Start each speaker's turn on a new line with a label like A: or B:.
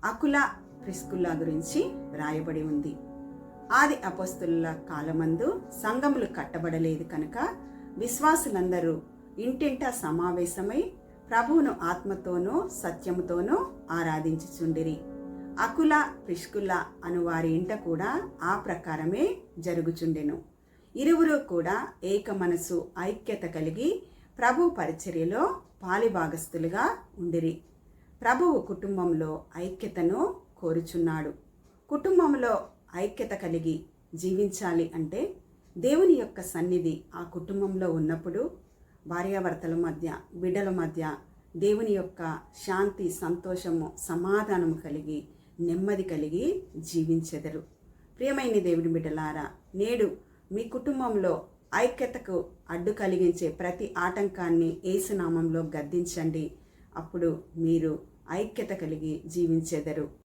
A: అకుల ప్రిస్కుల గురించి వ్రాయబడి ఉంది. ఆది అపొస్తలుల కాలమందు సంఘములు కట్టబడలేదు కనుక విశ్వాసులందరూ ఇంటింటా సమావేశమై ప్రభువును ఆత్మతోనూ సత్యముతోనూ ఆరాధించుచుండిరి. అకుల ప్రిస్కుల అను వారి ఇంట కూడా ఆ ప్రకారమే జరుగుచుండెను. ఇరువురు కూడా ఏక మనసు ఐక్యత కలిగి ప్రభు పరిచర్యలో పాలిభాగస్తులుగా ఉండిరి. ప్రభువు కుటుంబంలో ఐక్యతను కోరుచున్నాడు. కుటుంబంలో ఐక్యత కలిగి జీవించాలి అంటే దేవుని యొక్క సన్నిధి ఆ కుటుంబంలో ఉన్నప్పుడు భార్యాభర్తల మధ్య, బిడ్డల మధ్య దేవుని యొక్క శాంతి, సంతోషము, సమాధానము కలిగి, నెమ్మది కలిగి జీవించెదరు. ప్రియమైన దేవుని బిడ్డలారా, నేడు మీ కుటుంబంలో ఐక్యతకు అడ్డు కలిగించే ప్రతి ఆటంకాన్ని యేసు నామంలో గద్దించండి. అప్పుడు మీరు ఐక్యత కలిగి జీవించెదరు.